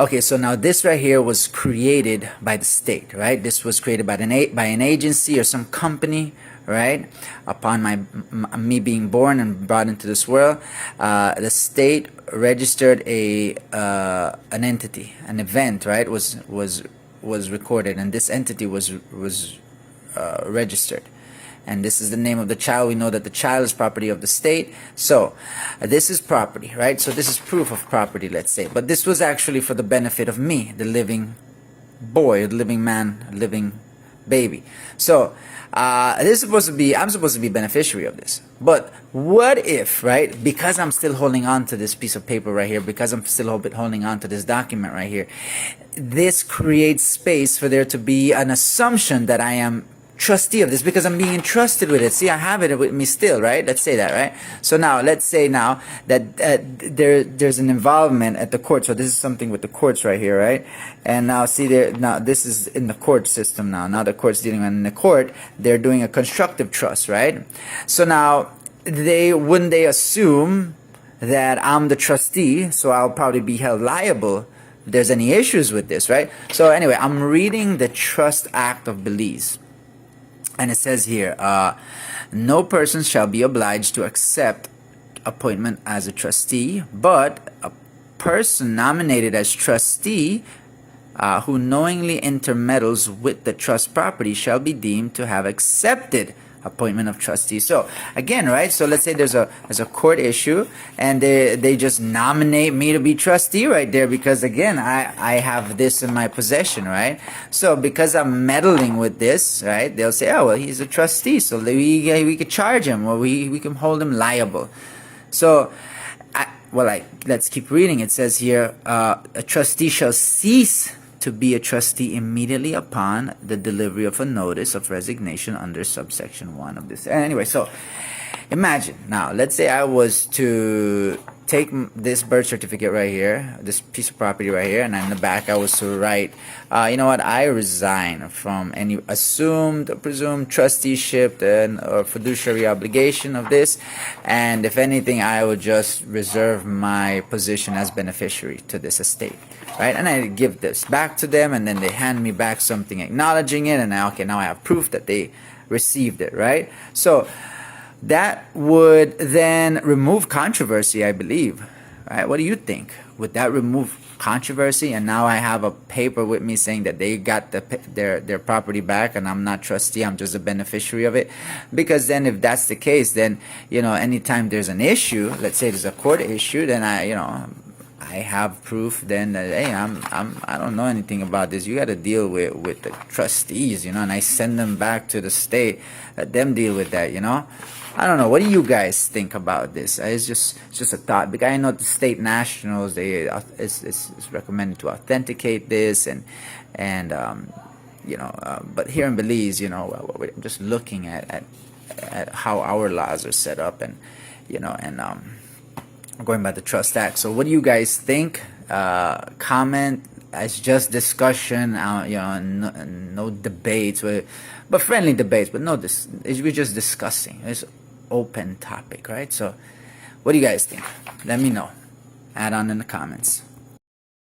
Okay, so now this right here was created by the state, right? This was created by an agency or some company, right? Upon me being born and brought into this world, the state registered an entity, an event, right? Was recorded, and this entity was registered. And this is the name of the child. We know that the child is property of the state. So this is property, right? So this is proof of property, let's say. But this was actually for the benefit of me, the living boy, the living man, living baby. So this is supposed to be, I'm supposed to be beneficiary of this. But what if, right, because I'm still holding on to this piece of paper right here, because I'm still holding on to this document right here, this creates space for there to be an assumption that I am trustee of this because I'm being entrusted with it. See, I have it with me still, right? Let's say that, right? So now, let's say now that there's an involvement at the court. So this is something with the courts right here, right? And now, see, now this is in the court system now. Now the court's dealing with in the court. They're doing a constructive trust, right? So now, wouldn't they assume that I'm the trustee, so I'll probably be held liable if there's any issues with this, right? So anyway, I'm reading the Trust Act of Belize. And it says here, no person shall be obliged to accept appointment as a trustee, but a person nominated as trustee who knowingly intermeddles with the trust property shall be deemed to have accepted appointment of trustee. So again, right, so let's say there's a court issue and they just nominate me to be trustee right there because again I have this in my possession, right? So because I'm meddling with this, right, they'll say, oh well, he's a trustee, so we could charge him or we can hold him liable. So let's keep reading. It says here, a trustee shall cease to be a trustee immediately upon the delivery of a notice of resignation under subsection 1 of this. Anyway, so imagine now, let's say I was to take this birth certificate right here, this piece of property right here, and in the back I was to write, you know what, I resign from any assumed or presumed trusteeship or fiduciary obligation of this, and if anything I would just reserve my position as beneficiary to this estate, right? And I give this back to them, and then they hand me back something acknowledging it, and now, okay, now I have proof that they received it, right? So that would then remove controversy, I believe. Right? What do you think? Would that remove controversy? And now I have a paper with me saying that they got their property back, and I'm not trustee. I'm just a beneficiary of it. Because then, if that's the case, then anytime there's an issue, let's say there's a court issue, then I have proof then that, hey, I don't know anything about this. You got to deal with the trustees, and I send them back to the state. Let them deal with that, I don't know. What do you guys think about this? It's just a thought. Because I know the state nationals, it's recommended to authenticate this but here in Belize, we're just looking at how our laws are set up and going by the Trust Act. So what do you guys think? Comment. It's just discussion, no debates, but friendly debates, but we're just discussing. It's open topic, right? So what do you guys think? Let me know. Add on in the comments.